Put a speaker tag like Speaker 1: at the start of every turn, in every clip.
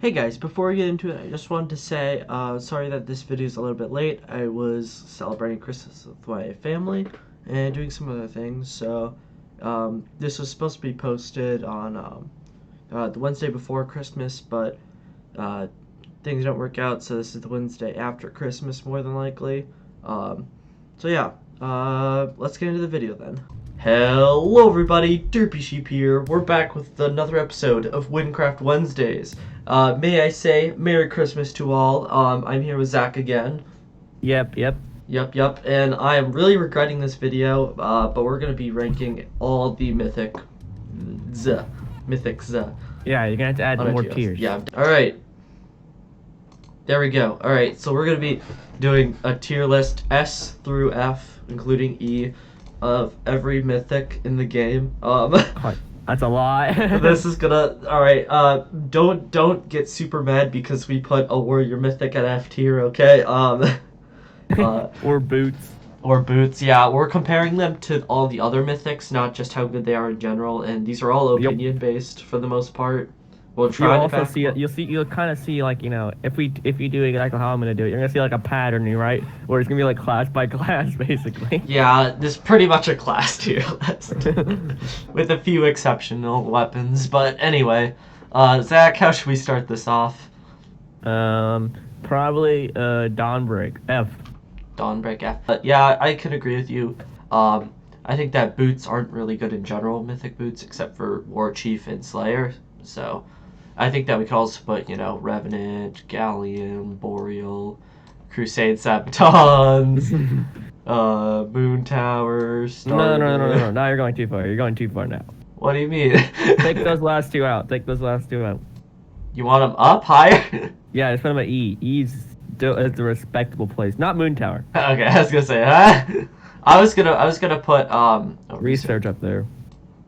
Speaker 1: Hey guys, before we get into it, I just wanted to say, sorry that this video is a little bit late. I was celebrating Christmas with my family and doing some other things, so this was supposed to be posted on the Wednesday before Christmas, but uh, things don't work out, so this is the Wednesday after Christmas more than likely. So yeah, let's get into the video then. Hello everybody, Derpy Sheep here. We're back with another episode of Windcraft Wednesdays. May I say Merry Christmas to all. I'm here with Zach again.
Speaker 2: Yep.
Speaker 1: Yep, and I am really regretting this video, but we're going to be ranking all the mythics.
Speaker 2: Yeah, you're gonna have to add more tiers.
Speaker 1: Yeah, alright. There we go. Alright, so we're going to be doing a tier list S through F, including E, of every mythic in the game.
Speaker 2: That's a lot.
Speaker 1: This is gonna. Alright, don't get super mad because we put a warrior mythic at F tier, okay?
Speaker 2: Or boots.
Speaker 1: Or boots, yeah. We're comparing them to all the other mythics, not just how good they are in general, and these are all opinion based for the most part. We'll try
Speaker 2: You'll also see you'll kind of see, like, you know, if you do exactly how I'm gonna do it, you're gonna see like a pattern, right? Where it's gonna be like class by class, basically.
Speaker 1: Yeah, this is pretty much a class tier list. With a few exceptional weapons, but anyway. Zach, how should we start this off?
Speaker 2: Probably Dawnbreak F.
Speaker 1: Dawnbreak F. Yeah, I could agree with you. I think that boots aren't really good in general, mythic boots, except for War Chief and Slayer. So, I think that we could also put, you know, Revenant, Galleon, Boreal, Crusade Sabbatons, Moon Towers.
Speaker 2: No. Now you're going too far. You're going too far now.
Speaker 1: What do you mean?
Speaker 2: Take those last two out.
Speaker 1: You want them up higher?
Speaker 2: Yeah, just put them at E. E's is the respectable place, not Moon Tower.
Speaker 1: Okay, I was gonna say, huh? I was gonna put
Speaker 2: Research up there.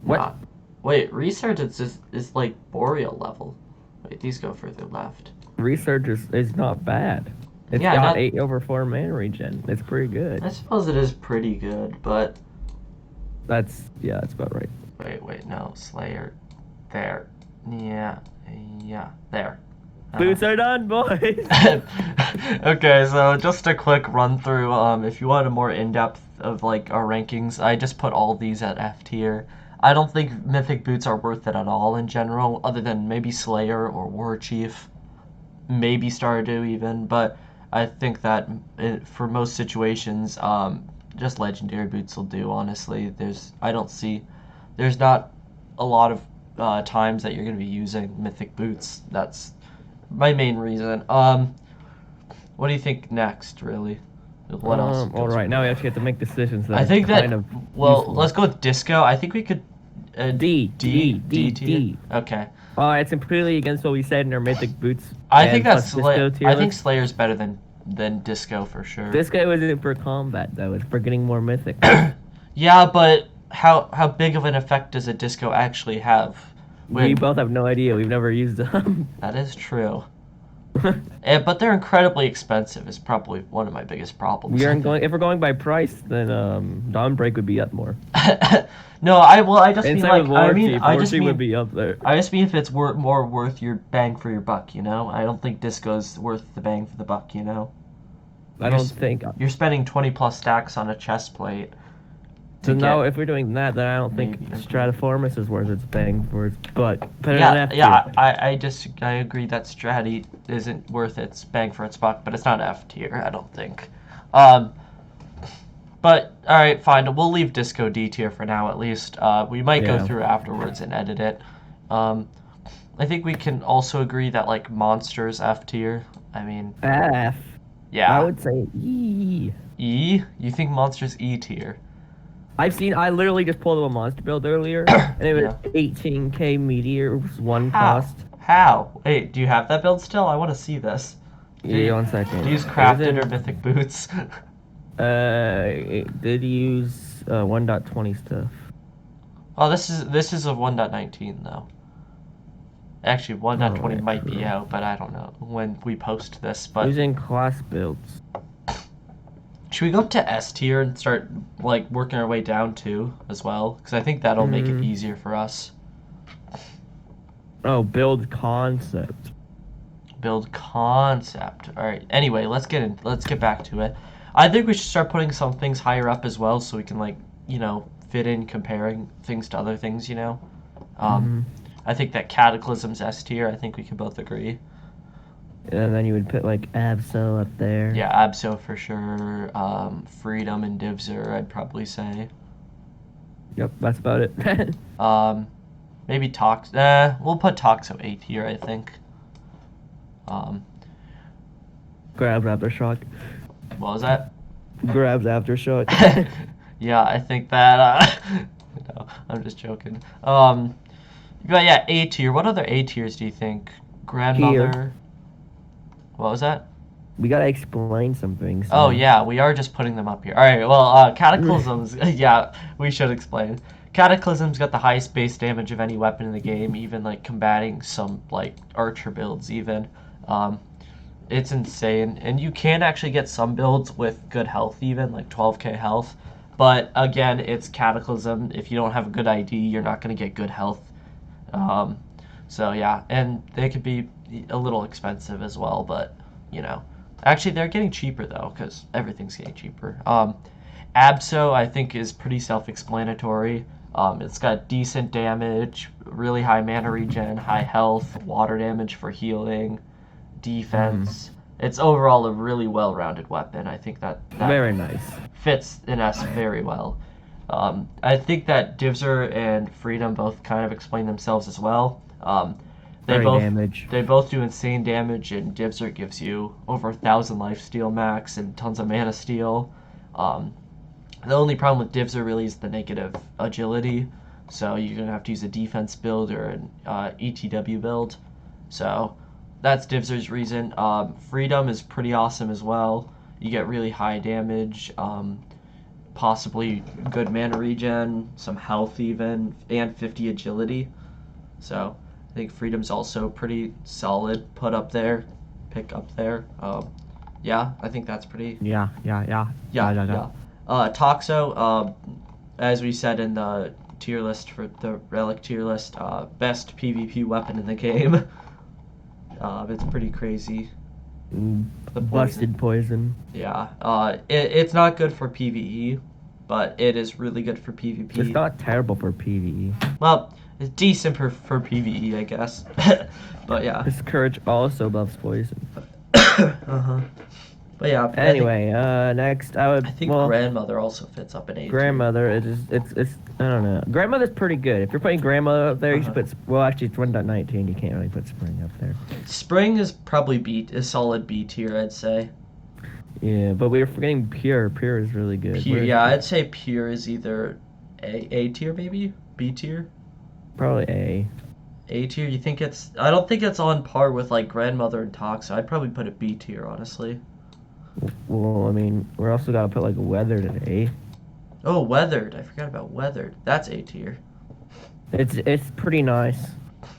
Speaker 2: What?
Speaker 1: Wait, research is like Boreal level. Wait, these go further left.
Speaker 2: Research is not bad. It's got 8/4 mana regen. It's pretty good.
Speaker 1: I suppose it is pretty good, but
Speaker 2: that's about right.
Speaker 1: Wait, no, Slayer. There. Yeah, there.
Speaker 2: Boots are done, boys!
Speaker 1: Okay, so just a quick run through, if you want a more in-depth of, like, our rankings, I just put all these at F tier. I don't think mythic boots are worth it at all in general, other than maybe Slayer or War Chief, maybe Stardew even, but I think that for most situations, just legendary boots will do, honestly. There's not a lot of times that you're going to be using mythic boots. That's my main reason. What do you think next, really? What else?
Speaker 2: All right, now we actually have to make decisions.
Speaker 1: I think let's go with Disco. I think we could.
Speaker 2: D.
Speaker 1: Okay.
Speaker 2: It's completely against what we said in our mythic boots.
Speaker 1: I think I think Slayer's better than Disco for sure.
Speaker 2: Disco isn't for combat though; it's for getting more mythic.
Speaker 1: Yeah, but how big of an effect does a Disco actually have?
Speaker 2: We both have no idea. We've never used them.
Speaker 1: That is true. But they're incredibly expensive. Is probably one of my biggest problems.
Speaker 2: If we're going by price, then Dawnbreak would be up more.
Speaker 1: No, I just mean like
Speaker 2: I just mean would be up there.
Speaker 1: I just mean if it's more worth your bang for your buck, you know. I don't think Disco's worth the bang for the buck, you know.
Speaker 2: I don't think
Speaker 1: you're spending 20+ stacks on a chest plate.
Speaker 2: So now, if we're doing that, then I don't think Stratiformis is worth its bang for its buck.
Speaker 1: I agree that Strati isn't worth its bang for its buck, but it's not F tier, I don't think. But alright, fine. We'll leave Disco D tier for now, at least. We might go through afterwards and edit it. I think we can also agree that, like, Monsters F tier. I mean,
Speaker 2: F.
Speaker 1: Yeah.
Speaker 2: I would say E.
Speaker 1: E? You think Monsters E tier?
Speaker 2: I literally just pulled up a monster build earlier, and it was 18k meteor, one cost.
Speaker 1: How? Wait, do you have that build still? I want to see this.
Speaker 2: Yeah, 1 second.
Speaker 1: Do you use crafted or mythic boots?
Speaker 2: It did use 1.20 stuff.
Speaker 1: Oh, this is a 1.19 though. Actually, 1.20 might be out, but I don't know when we post this. But
Speaker 2: using class builds.
Speaker 1: Should we go up to S tier and start, like, working our way down too, as well? Because I think that'll make it easier for us.
Speaker 2: Oh, build concept.
Speaker 1: build concept. All right. Anyway, let's get back to it. I think we should start putting some things higher up as well, so we can like fit in comparing things to other things.
Speaker 2: Mm-hmm.
Speaker 1: I think that Cataclysm's S tier. I think we can both agree.
Speaker 2: And then you would put like Absol up there.
Speaker 1: Yeah, Abso for sure. Freedom and Divzer, I'd probably say.
Speaker 2: Yep, that's about it.
Speaker 1: Maybe Tox. We'll put Toxo A tier, I think.
Speaker 2: Grabs Aftershock.
Speaker 1: What was that?
Speaker 2: Grabs Aftershock.
Speaker 1: Yeah, I think that. No, I'm just joking. But yeah, A tier. What other A tiers do you think? Grandmother.
Speaker 2: Here.
Speaker 1: What was that?
Speaker 2: We gotta explain some things.
Speaker 1: Oh yeah, we are just putting them up here. All right. Well, Cataclysms. Yeah, we should explain. Cataclysm's got the highest base damage of any weapon in the game, even like combating some like archer builds. Even, it's insane, and you can actually get some builds with good health, even like 12k health. But again, it's Cataclysm. If you don't have a good ID, you're not gonna get good health. So yeah, and they could be a little expensive as well, but actually they're getting cheaper though, because everything's getting cheaper. Abso I think is pretty self-explanatory. It's got decent damage, really high mana regen, high health, water damage for healing, defense. It's overall a really well-rounded weapon. I think that
Speaker 2: Very nice.
Speaker 1: fits in S very well. I think that Divzer and Freedom both kind of explain themselves as well. They both do insane damage, and Divzer gives you over 1,000 lifesteal max and tons of mana steal. The only problem with Divzer really is the negative agility, so you're gonna have to use a defense build or an ETW build. So that's Divzer's reason. Freedom is pretty awesome as well. You get really high damage, possibly good mana regen, some health even, and 50 agility. So I think Freedom's also pretty solid. Pick up there. Yeah, I think that's pretty.
Speaker 2: Yeah.
Speaker 1: Toxo, as we said in the tier list for the relic tier list, best PvP weapon in the game. It's pretty crazy.
Speaker 2: The busted poison.
Speaker 1: Yeah. It's not good for PvE, but it is really good for PvP.
Speaker 2: It's not terrible for PvE.
Speaker 1: Well, it's decent for PvE, I guess. But yeah.
Speaker 2: His courage also buffs poison.
Speaker 1: But yeah.
Speaker 2: Anyway, next I
Speaker 1: think Grandmother also fits up in A.
Speaker 2: Grandmother, it's I don't know. Grandmother's pretty good. If you're putting Grandmother up there, you should put. Well, actually, it's 1.19. You can't really put Spring up there.
Speaker 1: Spring is probably a solid B tier, I'd say.
Speaker 2: Yeah, but we were forgetting Pure. Pure is really good.
Speaker 1: Pure, yeah, I'd say Pure is either A tier, maybe B tier.
Speaker 2: Probably A.
Speaker 1: A tier. You think it's? I don't think it's on par with like Grandmother and Toxo. I'd probably put it B tier, honestly.
Speaker 2: Well, I mean, we're also gotta put like Weathered in A.
Speaker 1: Oh, Weathered. I forgot about Weathered. That's A tier.
Speaker 2: It's pretty nice.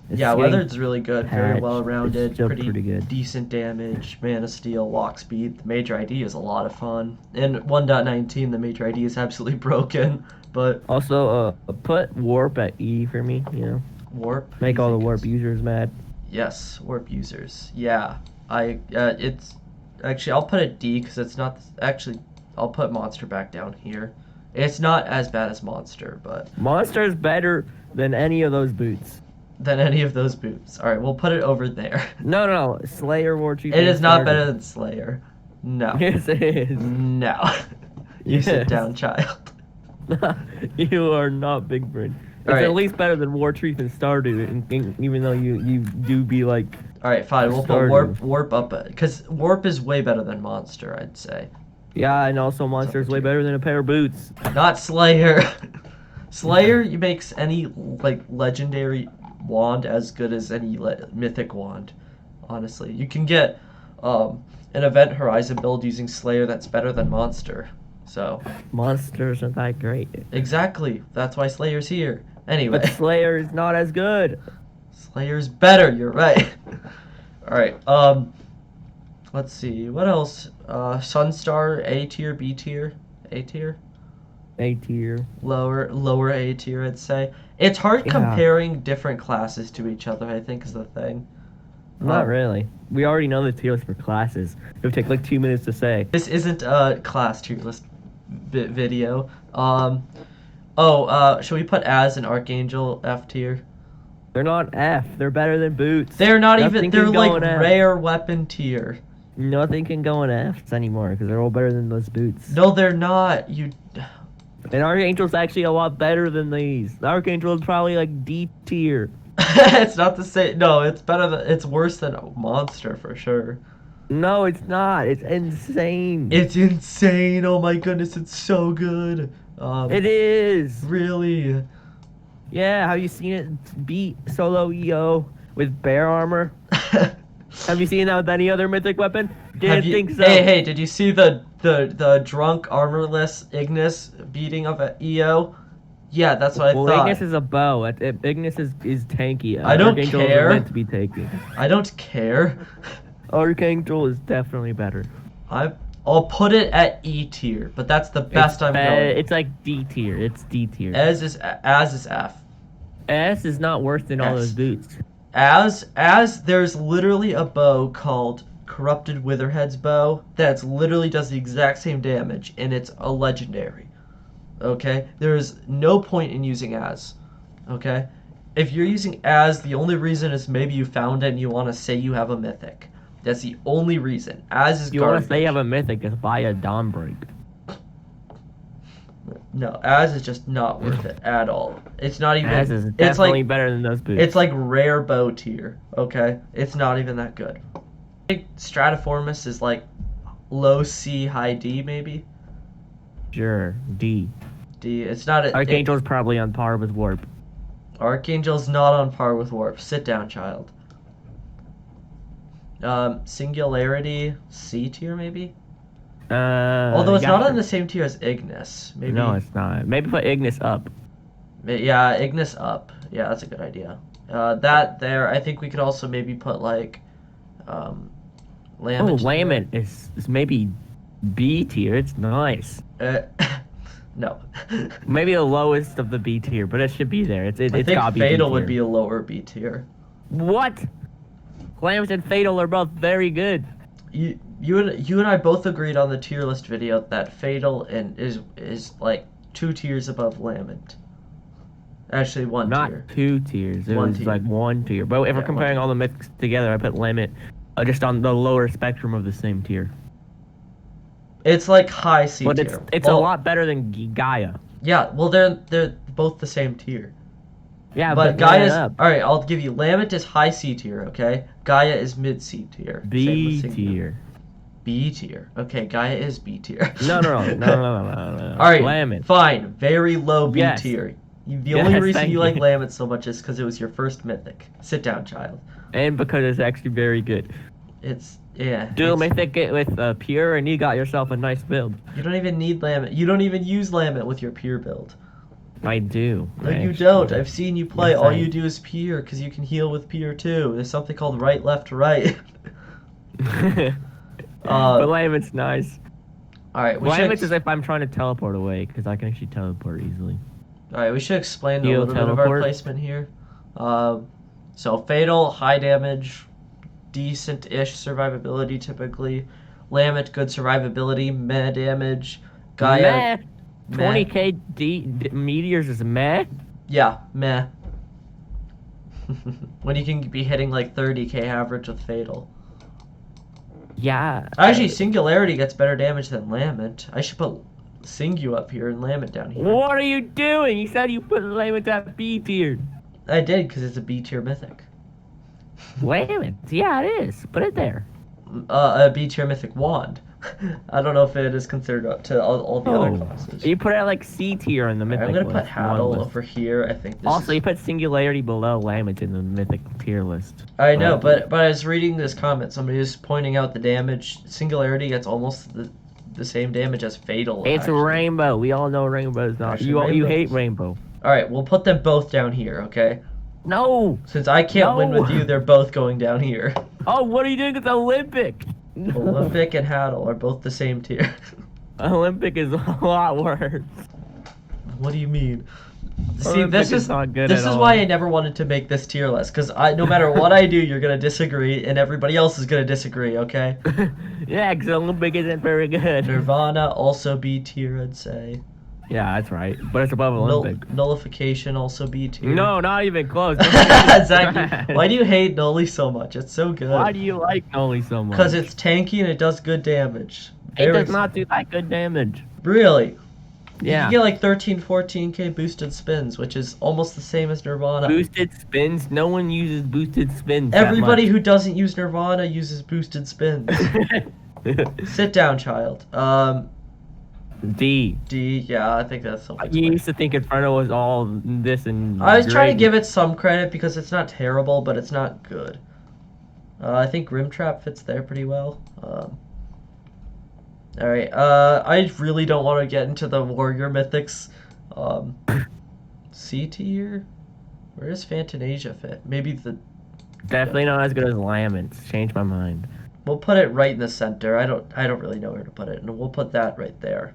Speaker 1: Yeah, Weathered's really good. Very well rounded.
Speaker 2: Pretty good.
Speaker 1: Decent damage, mana steal, walk speed. The major ID is a lot of fun. In 1.19, the major ID is absolutely broken. But
Speaker 2: also, put Warp at E for me.
Speaker 1: Warp.
Speaker 2: Make all the Warp users mad.
Speaker 1: Yes, Warp users. Yeah, it's actually I'll put it D because it's not actually. I'll put Monster back down here. It's not as bad as Monster, but
Speaker 2: Monster is better than any of those boots.
Speaker 1: All right, we'll put it over there.
Speaker 2: No. Slayer War Chief.
Speaker 1: It is not better than Slayer. No.
Speaker 2: Yes, it is.
Speaker 1: No. You sit down, child.
Speaker 2: You are not big brain. It's at least better than War Chief and Stardew, even though you do be like.
Speaker 1: All right, fine. We'll put Warp up because Warp is way better than Monster, I'd say.
Speaker 2: Yeah, and also Monster is way better than a pair of boots.
Speaker 1: Not Slayer. Slayer makes any like legendary wand as good as any mythic wand. Honestly, you can get an Event Horizon build using Slayer that's better than Monster. So
Speaker 2: Monster isn't that great.
Speaker 1: Exactly. That's why Slayer's here. Anyway.
Speaker 2: But Slayer is not as good.
Speaker 1: Slayer's better. You're right. All right. Let's see. What else? Sunstar, A tier, B tier, A tier.
Speaker 2: A tier.
Speaker 1: Lower A tier, I'd say. It's hard comparing different classes to each other, I think, is the thing.
Speaker 2: Not really. We already know the tier list for classes. It would take like 2 minutes to say.
Speaker 1: This isn't a class tier list video. Should we put as an Archangel F tier?
Speaker 2: They're not F. They're better than boots.
Speaker 1: They're not
Speaker 2: Nothing
Speaker 1: even. They're
Speaker 2: can go
Speaker 1: like
Speaker 2: in F.
Speaker 1: rare weapon tier.
Speaker 2: Nothing can go in Fs anymore because they're all better than those boots.
Speaker 1: No, they're not. You.
Speaker 2: And Archangel's actually a lot better than these. The Archangel is probably like D tier.
Speaker 1: It's not the same. No, it's better than. It's worse than a monster for sure.
Speaker 2: No, it's not. It's insane.
Speaker 1: It's insane. Oh my goodness, it's so good.
Speaker 2: It is.
Speaker 1: Really.
Speaker 2: Yeah, have you seen it beat solo EO with bear armor? Have you seen that with any other mythic weapon? Didn't think so.
Speaker 1: Hey, did you see the drunk armorless Ignis beating of an EO? Yeah, that's what I thought.
Speaker 2: Ignis is a bow. Ignis is tanky.
Speaker 1: I don't
Speaker 2: Archangel
Speaker 1: care.
Speaker 2: is meant to be tanky.
Speaker 1: I don't care.
Speaker 2: Archangel is definitely better.
Speaker 1: I'll put it at E tier, but that's the best I'm going.
Speaker 2: It's like D tier. It's D tier.
Speaker 1: As is F.
Speaker 2: S is not worse than all those boots.
Speaker 1: As there's literally a bow called Corrupted Witherhead's Bow that literally does the exact same damage, and it's a legendary. Okay? There's no point in using as. Okay? If you're using as, the only reason is maybe you found it and you want to say you have a mythic. That's the only reason. As is
Speaker 2: you
Speaker 1: garbage.
Speaker 2: want to say you have a mythic, just buy a Dawnbreak.
Speaker 1: No, as is just not worth it at all. It's not even.
Speaker 2: As is definitely
Speaker 1: it's like,
Speaker 2: better than those boots.
Speaker 1: It's like rare bow tier. Okay, it's not even that good. I think Stratiformis is like low C, high D maybe.
Speaker 2: Sure, D.
Speaker 1: D. It's not.
Speaker 2: Archangel's probably on par with Warp.
Speaker 1: Archangel's not on par with Warp. Sit down, child. Singularity C tier maybe. Although it's not on the same tier as Ignis. Maybe.
Speaker 2: No, it's not. Maybe put Ignis up.
Speaker 1: Yeah, Ignis up. Yeah, that's a good idea. That there, I think we could also maybe put like, Lament.
Speaker 2: Oh, Lament is maybe B tier. It's nice.
Speaker 1: No.
Speaker 2: Maybe the lowest of the B tier, but it should be there. It's
Speaker 1: I think
Speaker 2: gotta be
Speaker 1: Fatal
Speaker 2: B
Speaker 1: would
Speaker 2: tier.
Speaker 1: be a lower B tier.
Speaker 2: What? Lament and Fatal are both very good.
Speaker 1: You and I both agreed on the tier list video that Fatal is like 2 tiers above Lament. Actually, 1 tier.
Speaker 2: Not 2 tiers. It
Speaker 1: One
Speaker 2: was
Speaker 1: tier.
Speaker 2: like 1 tier. But if we're comparing all the mythics together, I put Lament just on the lower spectrum of the same tier.
Speaker 1: It's like high C
Speaker 2: But
Speaker 1: tier.
Speaker 2: it's a lot better than Gaia.
Speaker 1: Yeah, well they're both the same tier.
Speaker 2: Yeah,
Speaker 1: But
Speaker 2: Gaia
Speaker 1: Gaia's
Speaker 2: up.
Speaker 1: all right. I'll give you Lament is high C tier. Okay, Gaia is mid C tier. Same
Speaker 2: B
Speaker 1: with Singular.
Speaker 2: tier.
Speaker 1: B tier. Okay, Gaia is B tier.
Speaker 2: No.
Speaker 1: All right,
Speaker 2: Lament.
Speaker 1: fine. Very low B
Speaker 2: Yes.
Speaker 1: tier. The only reason
Speaker 2: thank
Speaker 1: you like
Speaker 2: you.
Speaker 1: Lament so much is because it was your first mythic. Sit down, child.
Speaker 2: And because it's actually very good.
Speaker 1: It's yeah.
Speaker 2: Do a
Speaker 1: it's-
Speaker 2: mythic it with pure, and you got yourself a nice build.
Speaker 1: You don't even need Lament. You don't even use Lament with your pure build.
Speaker 2: I do.
Speaker 1: No, you
Speaker 2: actually.
Speaker 1: don't. I've seen you play.
Speaker 2: Yes,
Speaker 1: All
Speaker 2: I-
Speaker 1: you do is pure because you can heal with pure too. There's something called right, left, right.
Speaker 2: But Lament's nice.
Speaker 1: All right,
Speaker 2: Lament's is if I'm trying to teleport away, because I can actually teleport easily.
Speaker 1: All right, we should explain a
Speaker 2: Heal,
Speaker 1: little bit of our
Speaker 2: teleport.
Speaker 1: placement here. So Fatal, high damage, decent-ish survivability typically. Lament, good survivability, meh damage. Gaia,
Speaker 2: Meh. 20k meteors is meh.
Speaker 1: yeah, meh. When you can be hitting like 30k average with Fatal.
Speaker 2: Yeah.
Speaker 1: Actually, Singularity gets better damage than Lament. I should put Singu up here and Lament down here.
Speaker 2: What are you doing? You said you put Lament at B tier.
Speaker 1: I did because it's a B tier mythic.
Speaker 2: Lament. Yeah, it is. Put it there.
Speaker 1: A B tier mythic wand. I don't know if it is considered up to all the other classes.
Speaker 2: You put it at like C tier in the mythic
Speaker 1: I'm gonna
Speaker 2: list.
Speaker 1: put Haddle
Speaker 2: one list.
Speaker 1: over here. I think. This
Speaker 2: Also,
Speaker 1: is...
Speaker 2: you put Singularity below Lament in the mythic tier list.
Speaker 1: I know, but I was reading this comment. Somebody was pointing out the damage. Singularity gets almost the same damage as Fatal.
Speaker 2: It's
Speaker 1: actually.
Speaker 2: Rainbow. We all know Rainbow's not.
Speaker 1: Actually,
Speaker 2: You
Speaker 1: Rainbow-
Speaker 2: hate Rainbow.
Speaker 1: All right, we'll put them both down here. Okay.
Speaker 2: No.
Speaker 1: Since I can't win
Speaker 2: No.
Speaker 1: with you, they're both going down here.
Speaker 2: Oh, what are you doing with Olympic?
Speaker 1: Olympic and Haddle are both the same tier.
Speaker 2: Olympic is a lot worse.
Speaker 1: What do you mean? See,
Speaker 2: Olympic is not good
Speaker 1: this
Speaker 2: at
Speaker 1: is
Speaker 2: all.
Speaker 1: why I never wanted to make this tier list, because no matter what I do, you're gonna disagree, and everybody else is gonna disagree. Okay.
Speaker 2: Yeah, because Olympic isn't very good.
Speaker 1: Nirvana also B tier, I'd say.
Speaker 2: Yeah, that's right. But it's above Olympic.
Speaker 1: Nullification also B tier.
Speaker 2: No, not even close.
Speaker 1: Exactly. Why do you hate Nully so much? It's so good.
Speaker 2: Why do you like Noli so much?
Speaker 1: Because it's tanky and it does good damage.
Speaker 2: It does not do that good damage.
Speaker 1: Really?
Speaker 2: Yeah.
Speaker 1: You can get like 13, 14k boosted spins, which is almost the same as Nirvana.
Speaker 2: Boosted spins? No one uses boosted spins. that
Speaker 1: Everybody
Speaker 2: much.
Speaker 1: who doesn't use Nirvana uses boosted spins. Sit down, child.
Speaker 2: D.
Speaker 1: D, yeah, I think that's something.
Speaker 2: You used to think Inferno was all this and.
Speaker 1: I was trying to
Speaker 2: great.
Speaker 1: give it some credit because it's not terrible, but it's not good. I think Grim Trap fits there pretty well. Alright, I really don't want to get into the Warrior Mythics. C tier? Where does Fantanasia fit? Maybe the...
Speaker 2: Definitely not as good as Laments. Changed my mind.
Speaker 1: We'll put it right in the center. I don't really know where to put it, and we'll put that right there.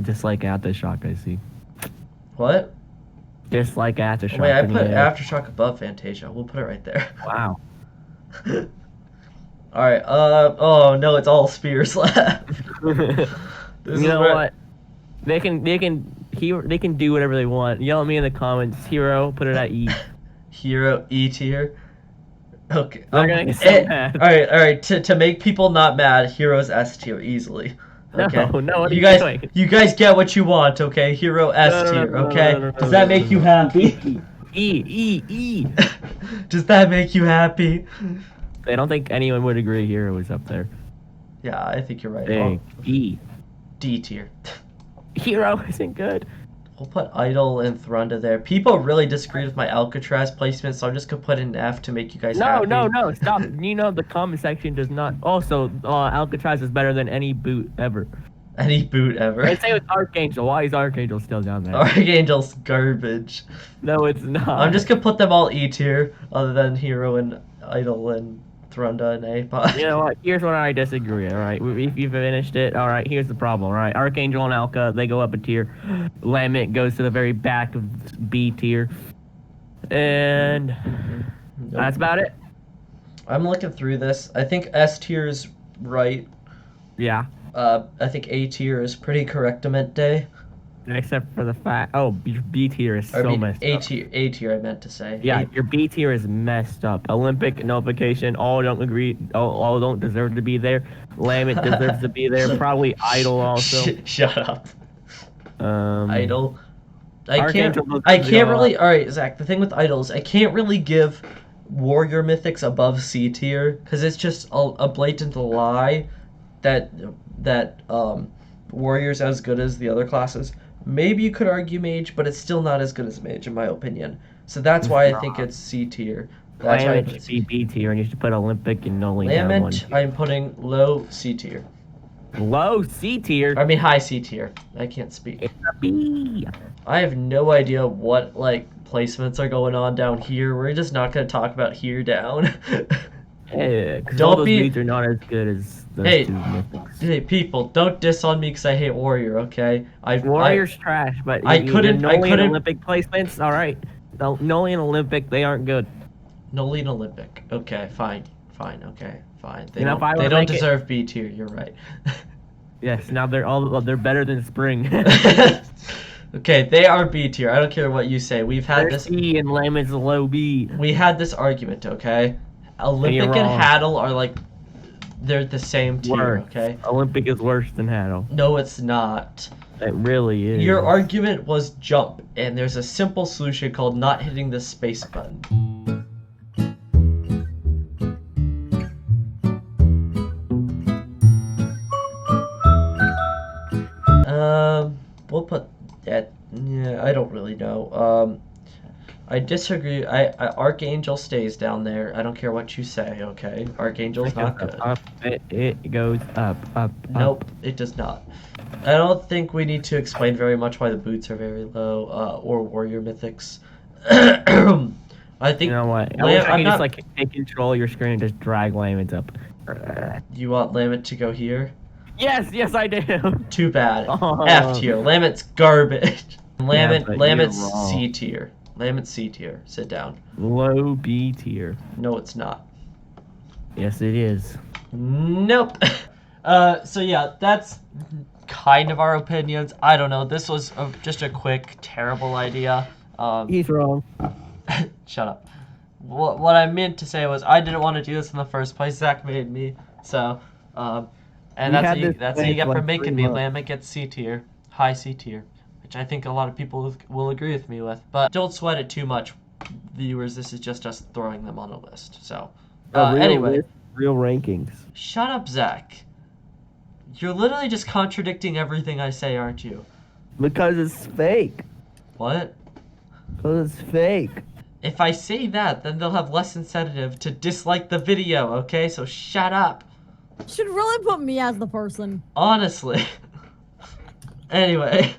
Speaker 2: Just like Aftershock, I see.
Speaker 1: What?
Speaker 2: Just like Aftershock.
Speaker 1: Wait, I
Speaker 2: in the
Speaker 1: put
Speaker 2: air.
Speaker 1: Aftershock above Fantasia. We'll put it right there.
Speaker 2: Wow.
Speaker 1: Alright, oh no, it's all spears left. This is
Speaker 2: You know
Speaker 1: where-
Speaker 2: what? They can do whatever they want. Yell at me in the comments. Hero, put it at E.
Speaker 1: Hero E tier. Okay.
Speaker 2: They're gonna get so mad.
Speaker 1: Alright. To make people not mad, Hero's S tier easily. Okay.
Speaker 2: No, what are
Speaker 1: you
Speaker 2: you
Speaker 1: guys,
Speaker 2: doing?
Speaker 1: you guys get what you want, okay? Hero S
Speaker 2: No, no,
Speaker 1: tier,
Speaker 2: no, no,
Speaker 1: okay?
Speaker 2: no, no, no,
Speaker 1: Does
Speaker 2: no,
Speaker 1: that
Speaker 2: no,
Speaker 1: make
Speaker 2: no,
Speaker 1: you
Speaker 2: no.
Speaker 1: happy?
Speaker 2: E.
Speaker 1: Does that make you happy?
Speaker 2: I don't think anyone would agree Hero is up there.
Speaker 1: Yeah, I think you're right.
Speaker 2: Hey,
Speaker 1: Oh,
Speaker 2: E.
Speaker 1: D tier.
Speaker 2: Hero isn't good.
Speaker 1: We'll put Idol and Thrunda there. People really disagreed with my Alcatraz placement, so I'm just gonna put in F to make you guys happy.
Speaker 2: No, stop. You know the comment section does not. Also, Alcatraz is better than any boot ever.
Speaker 1: Any boot ever.
Speaker 2: I'd say with Archangel. Why is Archangel still down there?
Speaker 1: Archangel's garbage.
Speaker 2: No, it's not.
Speaker 1: I'm just gonna put them all E tier, other than Hero and Idol and Thrunda and A.
Speaker 2: You know what? Here's what I disagree. All right, if you finished it, all right. Here's the problem. All right, Archangel and Alka, they go up a tier. Lament goes to the very back of B tier, and that's about it.
Speaker 1: I'm looking through this. I think S tier is right.
Speaker 2: Yeah,
Speaker 1: I think A tier is pretty correctamente.
Speaker 2: except for the fact. Oh, your B tier is
Speaker 1: I
Speaker 2: so
Speaker 1: mean,
Speaker 2: messed
Speaker 1: A
Speaker 2: up.
Speaker 1: tier. A tier. I meant to say.
Speaker 2: Yeah, your B tier is messed up. Olympic nullification, all don't agree, all don't deserve to be there. Lament deserves to be there. Probably Idol also.
Speaker 1: Shut up. Idol. I
Speaker 2: Archangel
Speaker 1: can't.
Speaker 2: looks
Speaker 1: I
Speaker 2: pretty
Speaker 1: can't
Speaker 2: odd.
Speaker 1: really. All right, Zach. The thing with idols, I can't really give Warrior Mythics above C tier because it's just a blatant lie that Warrior's as good as the other classes. Maybe you could argue Mage, but it's still not as good as Mage in my opinion. So that's why I think it's C tier. That's why I
Speaker 2: Lament
Speaker 1: put
Speaker 2: should
Speaker 1: C.
Speaker 2: be B tier, and you should put Olympic and Noli down one.
Speaker 1: Lament, I'm putting low C tier.
Speaker 2: Low C tier.
Speaker 1: I mean high C tier. I can't speak.
Speaker 2: It's a B.
Speaker 1: I have no idea what like placements are going on down here. We're just not gonna talk about here down.
Speaker 2: Yeah, because
Speaker 1: Don't
Speaker 2: all those
Speaker 1: be-
Speaker 2: beats are not as good as those
Speaker 1: Hey.
Speaker 2: two mythics.
Speaker 1: Hey people, don't diss on me because I hate Warrior. Okay,
Speaker 2: Warrior's trash, but
Speaker 1: I
Speaker 2: your
Speaker 1: couldn't- I
Speaker 2: Noli and
Speaker 1: couldn't-
Speaker 2: Olympic placements, all right. No, Noli and Olympic, they aren't good.
Speaker 1: Noli and Olympic. Okay, fine. Okay, fine. They
Speaker 2: You know,
Speaker 1: don't,
Speaker 2: if I
Speaker 1: they
Speaker 2: wanna
Speaker 1: don't
Speaker 2: make it-
Speaker 1: deserve B tier. You're right.
Speaker 2: Yes, now they're better than Spring.
Speaker 1: Okay, they are B tier. I don't care what you say. We've had
Speaker 2: They're
Speaker 1: this.
Speaker 2: C and Lamon's low B.
Speaker 1: We had this argument. Okay, Olympic
Speaker 2: you're
Speaker 1: and
Speaker 2: wrong.
Speaker 1: Haddle are like they're the same tier.
Speaker 2: Worse.
Speaker 1: Okay.
Speaker 2: Olympic is worse than Haddle.
Speaker 1: No, it's not.
Speaker 2: It really is.
Speaker 1: Your argument was jump, and there's a simple solution called not hitting the space button. We'll put that. Yeah, I don't really know. I disagree. Archangel stays down there. I don't care what you say. Okay, Archangel's not good.
Speaker 2: Up, it goes up.
Speaker 1: Nope, it does not. I don't think we need to explain very much why the boots are very low, or warrior mythics. I think
Speaker 2: You know what? I
Speaker 1: Lam-
Speaker 2: wish I
Speaker 1: I'm
Speaker 2: could
Speaker 1: not-
Speaker 2: just like take control of your screen and just drag Laments up.
Speaker 1: you want Lament to go here.
Speaker 2: Yes, I do.
Speaker 1: Too bad.
Speaker 2: Oh.
Speaker 1: F tier. Lament's garbage.
Speaker 2: Yeah, but you're
Speaker 1: Lamet's
Speaker 2: wrong.
Speaker 1: C tier. Lamet's C tier. Sit down.
Speaker 2: Low B tier.
Speaker 1: No, it's not.
Speaker 2: Yes, it is.
Speaker 1: Nope. So yeah, that's kind of our opinions. I don't know. This was just a quick, terrible idea.
Speaker 2: He's wrong.
Speaker 1: Shut up. What I meant to say was I didn't want to do this in the first place. Zach made me. So, and
Speaker 2: We
Speaker 1: that's
Speaker 2: had
Speaker 1: what you,
Speaker 2: this
Speaker 1: that's what you
Speaker 2: planned
Speaker 1: get
Speaker 2: for
Speaker 1: for
Speaker 2: like
Speaker 1: making
Speaker 2: 3
Speaker 1: me.
Speaker 2: months.
Speaker 1: Lamet gets C tier, high C tier, which I think a lot of people will agree with me with. But don't sweat it too much, viewers. This is just us throwing them on a list. So, anyway,
Speaker 2: Real rankings.
Speaker 1: shut up, Zach. You're literally just contradicting everything I say, aren't you?
Speaker 2: Because it's fake.
Speaker 1: What?
Speaker 2: Because it's fake.
Speaker 1: If I say that, then they'll have less incentive to dislike the video, okay? So shut up.
Speaker 3: Should really put me as the person.
Speaker 1: Honestly. Anyway.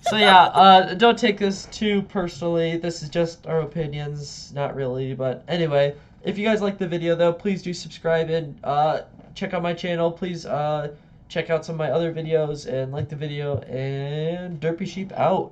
Speaker 1: So yeah, don't take this too personally. This is just our opinions, not really. But anyway, if you guys like the video though, please do subscribe and check out my channel. Please check out some of my other videos and like the video, and Derpy Sheep out.